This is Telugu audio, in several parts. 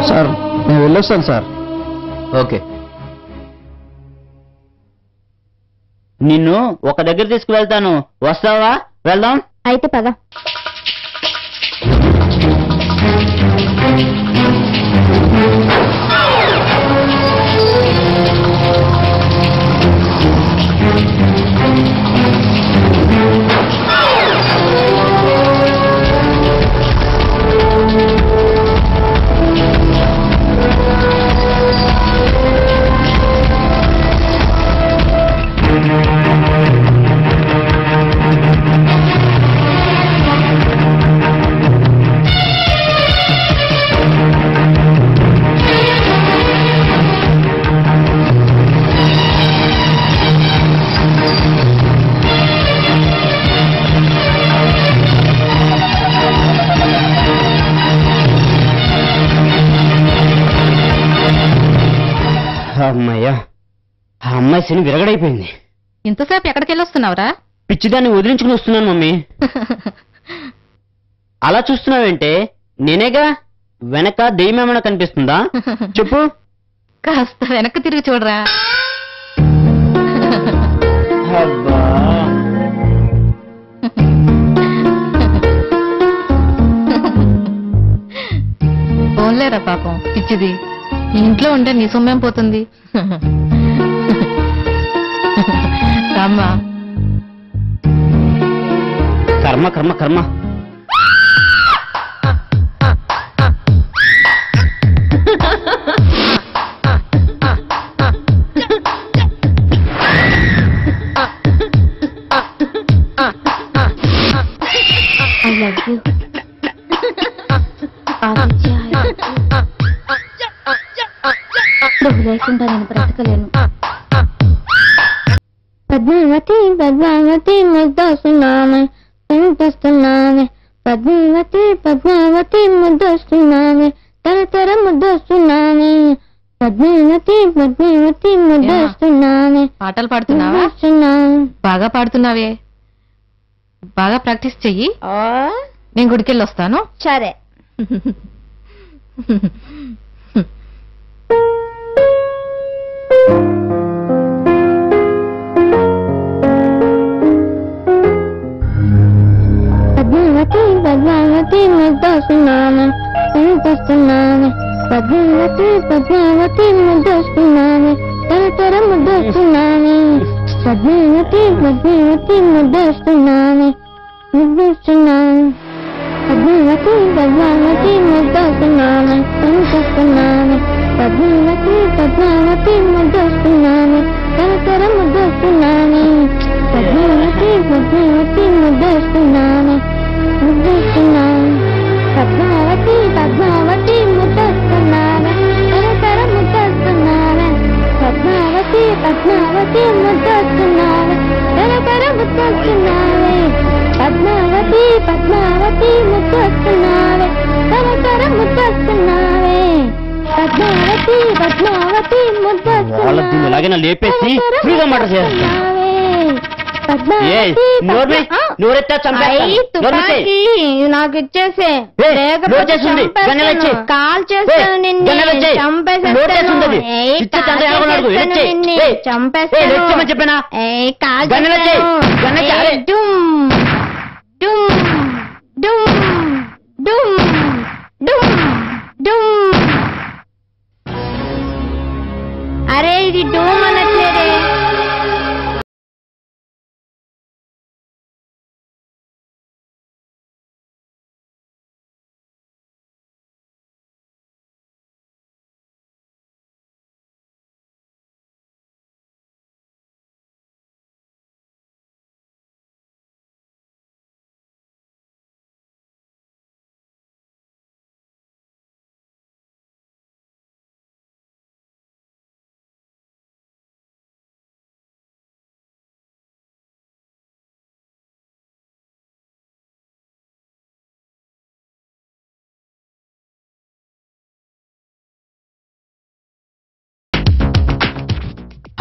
సార్ నేను వెళ్ళొస్తాను సార్. ఓకే. నిన్ను ఒక దగ్గర తీసుకువెళ్తాను, వస్తావా? వెళ్దాం. అయితే పద. అమ్మయ్యా, ఆ అమ్మాయి శని విరగడైపోయింది. ఇంతసేపు ఎక్కడికి వెళ్ళొస్తున్నావురా? పిచ్చిదాన్ని వదిలించుకుని వస్తున్నాను మమ్మీ. అలా చూస్తున్నావేంటే? నేనేగా. వెనక దెయ్యమేమైనా కనిపిస్తుందా చెప్పు. కాస్త వెనక్కి తిరిగి చూడరా. అబ్బా, పోన్లేరా పాపం పిచ్చిది. ఇంట్లో ఉంటే నీ సొమ్మేం పోతుంది. రామ్మా. కర్మ కర్మ కర్మ. I love you. నువ్వు లేకుండా నేను బ్రతకలేను. పద్మావతి పద్మావతి ముద్దొస్తున్నామే, ముద్దొస్తున్నామే. పద్మావతి పద్మావతి ముద్దొస్తున్నామే, తర ముద్దొస్తున్నామే. పద్మావతి పద్మావతి ముద్దొస్తున్నామే. పాటలు పాడుతున్నావా? బాగా పాడుతున్నావే. బాగా ప్రాక్టీస్ చెయ్యి. నేను గుడికెళ్ళి వస్తాను. సరే. పద్మావతి పద్మావతి ముద్దొస్తున్నామే, ముద్దొస్తున్నామే. పద్మావతి పద్మావతి ముద్దొస్తున్నామే, తర ముద్దొస్తున్నామే. పద్మావతి పద్మావతి ముద్దొస్తున్నామే, ముద్దొస్తున్నామే. పద్మావతి పద్మావతి ముద్దొస్తున్నామే, ముద్దొస్తున్నామే. పద్మావతి పద్మావతి ముద్దొస్తున్నామే, తర ముద్దొస్తున్నామే. పద్మావతి పద్మావతి ముద్దొస్తున్నామే, ముద్దొస్తున్నామే. పద్మావతి పద్మావతి ముద్దొస్తున్నామే, తర ముద్దొస్తున్నామే. పద్మావతి పద్మావతి ముద్దొస్తున్నామే, తర ముద్దొస్తున్నామే. పద్మావతి పద్మావతి ముద్దొస్తున్నామే, తర ముద్దొస్తున్నామే. పద్మావతి పద్మావతి ముద్దొస్తున్నామే, ఇలాగే లేపేసి ఫ్రీగా మాట చేస్తాను. నాకు ఇచ్చేసే, కాల్ చేస్తాను నిన్ను, చెప్పినా. అరే ఇది డూమ్ అనట్లేదే.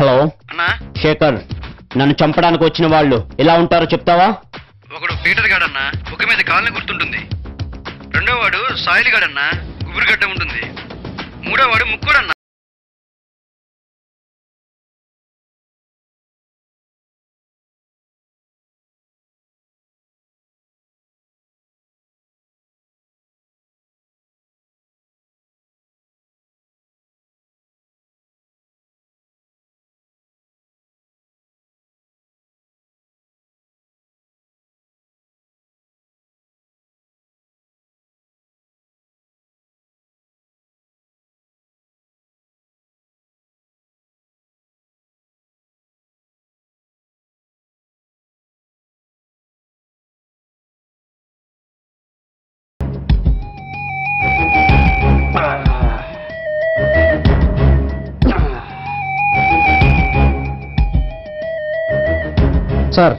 హలో శేఖర్, నన్ను చంపడానికి వచ్చిన వాళ్ళు ఎలా ఉంటారో చెప్తావా? ఒకడు పీటర్ గాడన్నా, ముఖం మీద కాళ్ళని గుర్తుంటుంది. రెండో వాడు సాయిల్ గాడన్నా, ఉబురుగడ్డ ఉంటుంది. మూడో వాడు ముక్కుడన్నా. సార్,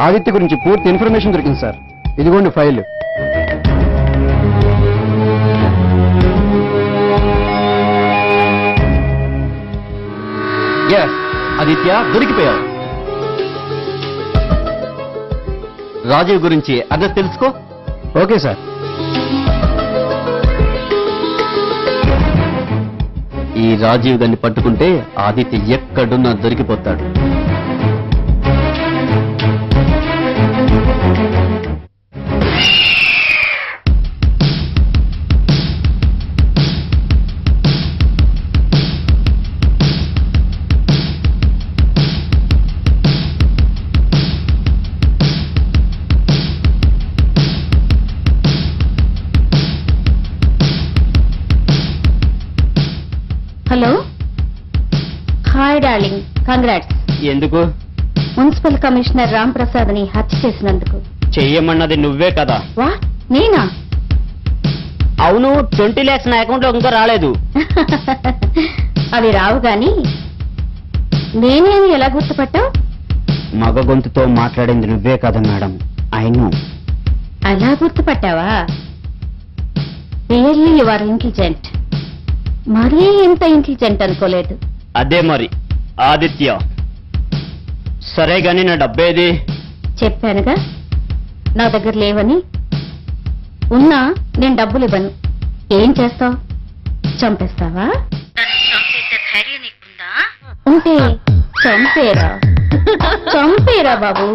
ఆదిత్య గురించి పూర్తి ఇన్ఫర్మేషన్ దొరికింది సార్. ఇదిగోండి ఫైల్. ఆదిత్య దొరికిపోయావు. రాజీవ్ గురించి అడ్రస్ తెలుసుకో. Okay sir. ఈ రాజీవ్ గారిని పట్టుకుంటే ఆదిత్య ఎక్కడున్నా దొరికిపోతాడు. Hello, hi darling, congrats. ఎందుకు? మున్సిపల్ కమిషనర్ రామ్ ప్రసాద్ ని హత్య చేసినందుకు. చెయ్యమన్నది నువ్వే కదా. వా, నేనా? అవును, 20 lakhs నా అకౌంట్ లో ఇంకా రాలేదు. అవి రావు గాని నేనేమి ఎలా గుర్తుపట్టావు? మగ గొంతుతో మాట్లాడింది నువ్వే కదా మేడం. అయిను. అలా గుర్తుపట్టావా? Really you are intelligent. మరీ ఇంత ఇంటెలిజెంట్ అనుకోలేదు. అదే మరి ఆదిత్య. సరే గాని నా డబ్బేది? చెప్పానుగా నా దగ్గర లేవని. ఉన్నా నేను డబ్బులు ఇవ్వను. ఏం చేస్తావు? చంపేస్తావా? ఉంటే చంపేరా, చంపేరా బాబు.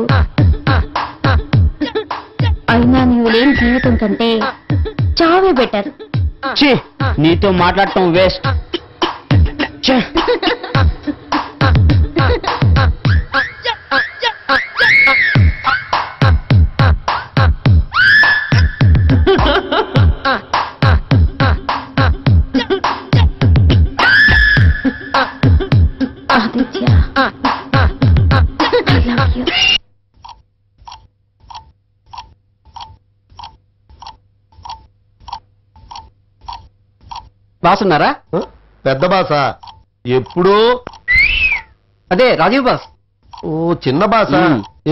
అయినా నువ్వు లేని జీవితం కంటే చావే బెటర్. నీతో మాట్లాడటం waste. Aditya, I love you. Boss ఉన్నారా? పెద్ద బాసా? ఎప్పుడో. అదే రాజీవ్ బాస్. ఓ, చిన్న బాసా?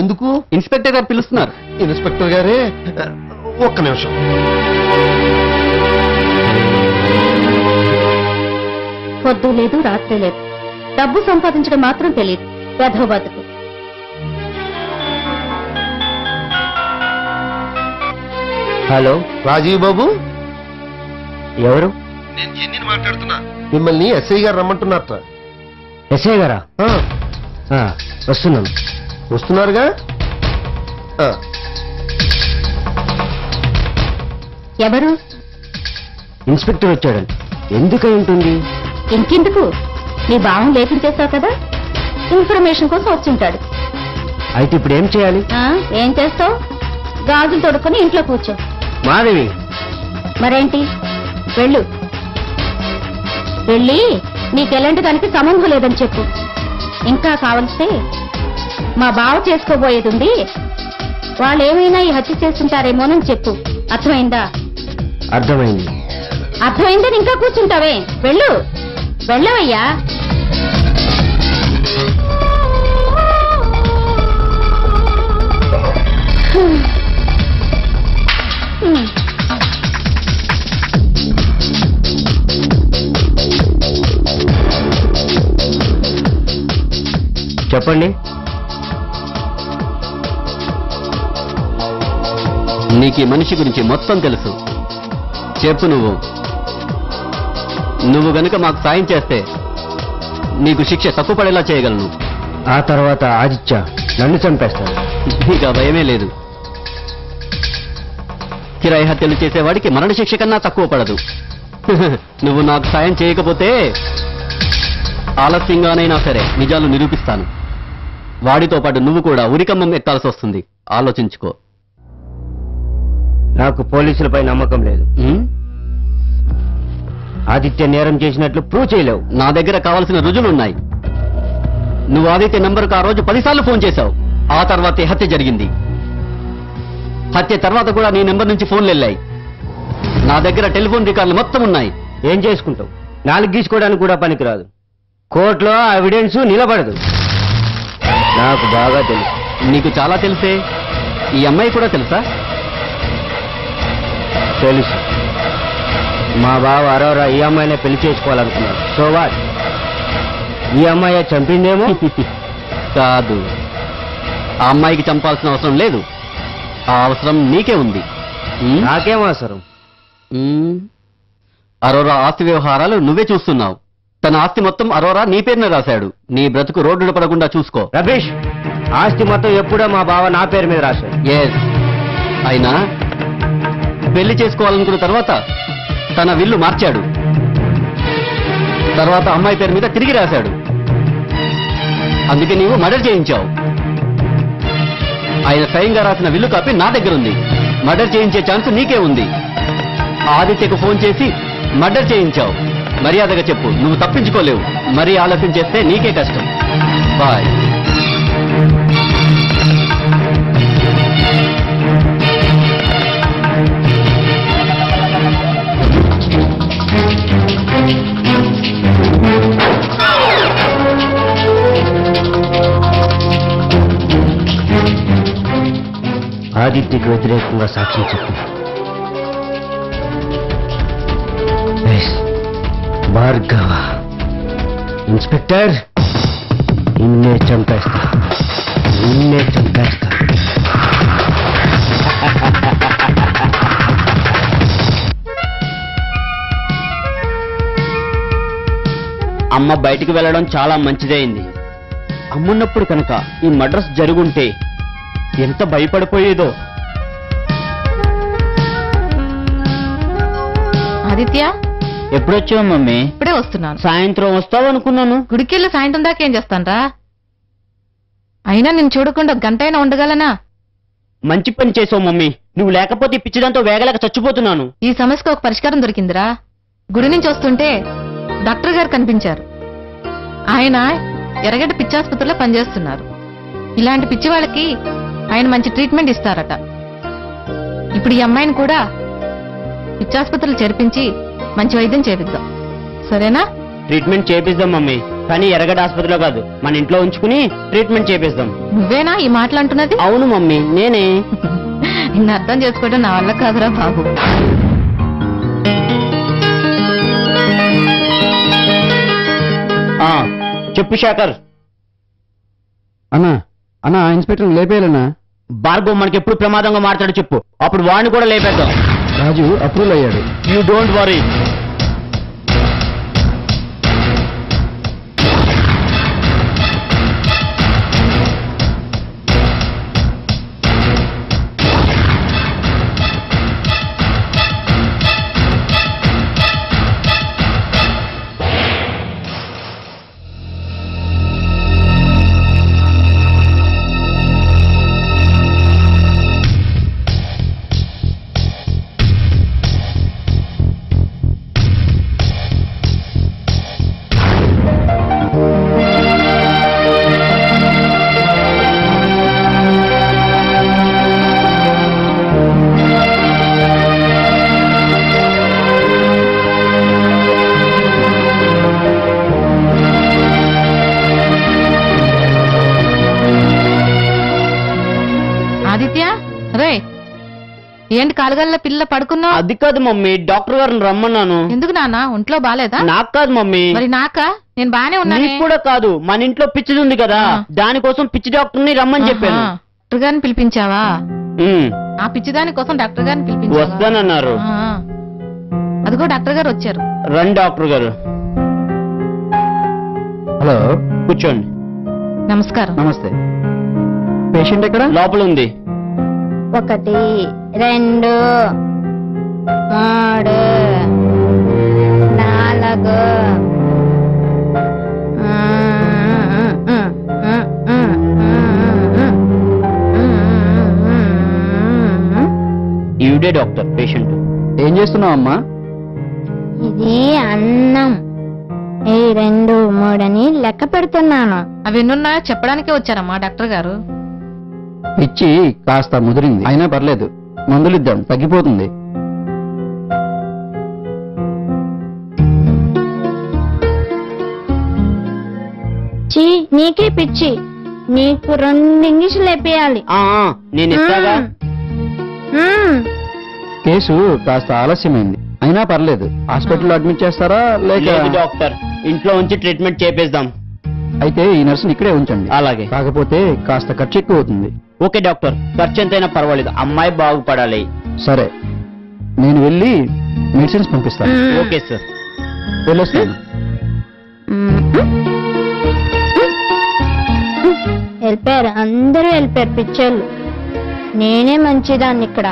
ఎందుకు? ఇన్స్పెక్టర్ గారు పిలుస్తున్నారు. ఇన్స్పెక్టర్ గారే, ఒక్క నిమిషం. పొద్దు లేదు, రాత్రి లేదు. డబ్బు సంపాదించడం మాత్రం తెలియదు. వెధవ బతుకు. హలో, రాజీవ్ బాబు. ఎవరు? నేను జెన్నీని మాట్లాడుతున్నా. మిమ్మల్ని ఎస్ఐ గారు రమ్మంటున్నారట. ఎస్ఐ గారా? వస్తున్నాను. వస్తున్నారుగా? ఎవరు? ఇన్స్పెక్టర్ వచ్చాడండి. ఎందుకై ఉంటుంది? ఇంకెందుకు? నీ భావం లేపించేశావు కదా, ఇన్ఫర్మేషన్ కోసం వచ్చింటాడు. అయితే ఇప్పుడు ఏం చేయాలి? ఏం చేస్తావు? గాజులు తొడుక్కొని ఇంట్లో కూర్చో. మాధవి. మరేంటి, వెళ్ళు. వెళ్ళి నీకెలాంటి దానికి సంబంధం లేదని చెప్పు. ఇంకా కావలిస్తే మా బావ చేసుకోబోయేది ఉంది, వాళ్ళు ఏమైనా ఈ హత్య చేస్తుంటారేమోనని చెప్పు. అర్థమైందా? అర్థమైంది. అర్థమైందని ఇంకా కూర్చుంటావే? వెళ్ళు, వెళ్ళవయ్యా. చెప్పండి. నీకు ఈ మనిషి గురించి మొత్తం తెలుసు. చెప్పు నువ్వు. నువ్వు గనుక మాకు సాయం చేస్తే నీకు శిక్ష తక్కువ పడేలా చేయగలను. ఆ తర్వాత ఆదిత్య నన్ను చంపేస్తాడు. నీకు భయమే లేదు. కిరాయి హత్యలు చేసేవాడికి మరణ శిక్ష కన్నా తక్కువ పడదు. నువ్వు నాకు సాయం చేయకపోతే ఆలస్యంగానైనా సరే నిజాలు నిరూపిస్తాను. వాడితో పాటు నువ్వు కూడా ఉరికమ్మం ఎక్కాల్సి వస్తుంది. ఆలోచించుకో. నాకు పోలీసులపై నమ్మకం లేదు. ఆదిత్య నేరం చేసినట్లు ప్రూవ్ చేయలేవు. నా దగ్గర కావాల్సిన రుజువులున్నాయి. నువ్వు ఆదిత్య నంబర్కు ఆ రోజు 10 సార్లు ఫోన్ చేశావు. ఆ తర్వాతే హత్య జరిగింది. హత్య తర్వాత కూడా నీ నెంబర్ నుంచి ఫోన్లు వెళ్ళాయి. నా దగ్గర టెలిఫోన్ రికార్డులు మొత్తం ఉన్నాయి. ఏం చేసుకుంటావు? 4 గీసుకోవడానికి కూడా పనికిరాదు. కోర్టులో ఆ ఎవిడెన్స్ నిలబడదు. నాకు బాగా తెలుసు. నీకు చాలా తెలుసే. ఈ అమ్మాయి కూడా తెలుసా? తెలుసు. మా బావ అరోరా ఈ అమ్మాయినే పెళ్లి చేసుకోవాలనుకున్నాడు. So what? ఈ అమ్మాయి చంపిందేమో. కాదు, ఆ అమ్మాయికి చంపాల్సిన అవసరం లేదు. ఆ అవసరం నీకే ఉంది. నాకేం అవసరం? అరోరా ఆస్తి వ్యవహారాలు నువ్వే చూస్తున్నావు. తన ఆస్తి మొత్తం అరోరా నీ పేరున రాశాడు. నీ బ్రతుకు రోడ్డున పడకుండా చూసుకో. రమేష్, ఆస్తి మొత్తం ఎప్పుడో మా బావ నా పేరు మీద రాశాడు. ఎస్, అయినా పెళ్లి చేసుకోవాలనుకున్న తర్వాత తన విల్లు మార్చాడు. తర్వాత అమ్మాయి పేరు మీద తిరిగి రాశాడు. అందుకే నీవు మర్డర్ చేయించావు. ఆయన స్వయంగా రాసిన విల్లు కాపీ నా దగ్గర ఉంది. మర్డర్ చేయించే ఛాన్స్ నీకే ఉంది. ఆదిత్యకు ఫోన్ చేసి మర్డర్ చేయించావు. మర్యాదగా చెప్పు, నువ్వు తప్పించుకోలేవు. మరీ ఆలస్యం చేస్తే నీకే కష్టం. బాయ్. ఆదిత్యకి వ్యతిరేకంగా సాక్ష్యం చెప్పు. భార్గవ, ఇన్స్పెక్టర్, నిన్నే చంపేస్తా. అమ్మ బయటికి వెళ్ళడం చాలా మంచిదైంది. అమ్మున్నప్పుడు కనుక ఈ మర్డర్స్ జరుగుంటే ఎంత భయపడిపోయేదో. ఆదిత్య, ఎప్పుడొచ్చావు మమ్మీ? ఇప్పుడే వస్తున్నాను. సాయంత్రం వస్తావు అనుకున్నాను. గుడికెళ్ళి సాయంత్రం దాకా ఏం చేస్తానరా? అయినా నేను చూడకుండా గంటైనా ఉండగలనా? మంచి పని చేసావు మమ్మీ. నువ్వు లేకపోతే పిచ్చిదంతో వేగలేక చచ్చిపోతున్నాను. ఈ సమస్యకు ఒక పరిష్కారం దొరికిందిరా. గుడి నుంచి వస్తుంటే డాక్టర్ గారు కనిపించారు. ఆయన ఎర్రగడ్డ పిచ్చాసుపత్రిలో పనిచేస్తున్నారు. ఇలాంటి పిచ్చి వాళ్ళకి ఆయన మంచి ట్రీట్మెంట్ ఇస్తారట. ఇప్పుడు ఈ అమ్మాయిని కూడా పిచ్చాసుపత్రిలో చేర్పించి మంచి వైద్యం చేపిద్దాం. సరేనా? ట్రీట్మెంట్ చేపిద్దాం మమ్మీ, కానీ ఎర్రగడ్డ ఆసుపత్రిలో కాదు, మన ఇంట్లో ఉంచుకుని ట్రీట్మెంట్ చేపిద్దాం. నువ్వేనా ఈ మాటలు అంటున్నది? అవును మమ్మీ, నేనే. నిన్ను అర్థం చేసుకోవడం నా వల్ల కాదురా బాబు. చెప్పు శేఖర్. అన్నా ఇన్స్పెక్టర్ లేపేయాలన్నా. భార్గవ్ మనకి ఎప్పుడు ప్రమాదంగా మాట్లాడు చెప్పు, అప్పుడు వాడిని కూడా లేపేద్దాం. రాజు అప్రూవల్ అయ్యాడు. You don't worry. ఆదిత్య, రే ఏంటి కాలుగల్ల పిల్ల పడుకున్నావు? అది కాదు మమ్మీ, డాక్టర్ గారిని రమ్మన్నాను. ఎందుకు నాన్న, ఒంట్లో బాలేదా? నాకు కాదు మమ్మీ. మరి నాకా? నేను బానే ఉన్నాను. నీకు కూడా కాదు, మన ఇంట్లో పిచ్చిది ఉంది కదా, దానికోసం పిచ్చి డాక్టర్ ని రమ్మని చెప్పాను. డాక్టర్ గారిని పిలిపించావా? ఆ పిచ్చిదాని కోసం డాక్టర్ గారిని పిలిపించావా? వస్తానన్నారు. అదిగో డాక్టర్ గారు వచ్చారు. రండి డాక్టర్ గారు. హలో, కూర్చోండి. నమస్కారం. నమస్తే. పేషెంట్ ఎక్కడ? లోపల ఉంది. 1 2 3 4 ఈవిడే డాక్టర్, పేషెంట్. ఏం చేస్తున్నావు అమ్మా? ఇది అన్నం 2 3 అని లెక్క పెడుతున్నాను. అవి ఎన్నున్నాయో చెప్పడానికే వచ్చారమ్మా డాక్టర్ గారు. పిచ్చి కాస్త ముదిరింది, అయినా పర్లేదు, మందులు ఇద్దాం, తగ్గిపోతుంది. చీ, నీకే పిచ్చి. నీకు 2 ఇంగ్లీషులు వేపేయాలి. నేను ఇస్తాగా. కేసు కాస్త ఆలస్యమైంది, అయినా పర్లేదు. హాస్పిటల్లో అడ్మిట్ చేస్తారా లేక? లేదు డాక్టర్, ఇంట్లో ఉంచి ట్రీట్మెంట్ చేపిద్దాం. అయితే ఈ నర్సుని ఇక్కడే ఉంచండి. అలాగే. కాకపోతే కాస్త ఖర్చు ఎక్కువ అవుతుంది. ఓకే డాక్టర్, ఖర్చు ఎంతైనా పర్వాలేదు, అమ్మాయి బాగుపడాలి. సరే, నేను వెళ్ళి మెడిసిన్స్ పంపిస్తాను. Okay sir. వెళ్ళొస్తాను. వెళ్ళిపోయారు, అందరూ వెళ్ళిపోయారు పిచ్చోళ్ళు. నేనే మంచిదాన్ని ఇక్కడ.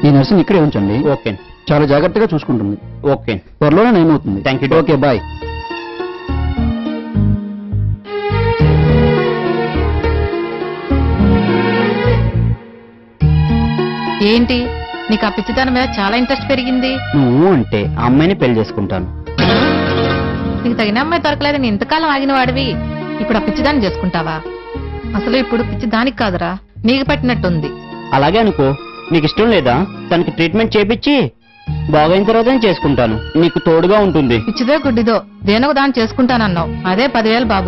ఈ నర్సుని ఇక్కడే ఉంచండి. ఓకే. చాలా జాగ్రత్తగా చూసుకుంటుంది. ఓకే. త్వరలోనే నయమవుతుంది. Thank you. Okay, bye. ఏంటి నీకు ఆ పిచ్చితనం మీద చాలా ఇంట్రెస్ట్ పెరిగింది? నువ్వు అంటే ఆ అమ్మాయిని పెళ్లి చేసుకుంటాను. నీకు తగిన అమ్మాయి దొరకలేదని ఇంతకాలం ఆగిన వాడివి ఇప్పుడు ఆ పిచ్చిదాన్ని చేసుకుంటావా? అసలు ఇప్పుడు పిచ్చి దానికి కాదురా, నీకు పట్టినట్టుంది. అలాగే అనుకో. నీకు ఇష్టం లేదా? తనకి ట్రీట్మెంట్ చేపించి బాగైన తర్వాత చేసుకుంటాను. నీకు తోడుగా ఉంటుంది. పిచ్చిదో గుడ్డిదో దేనో దాన్ని చేసుకుంటానన్నావు, అదే 10,000 బాబు.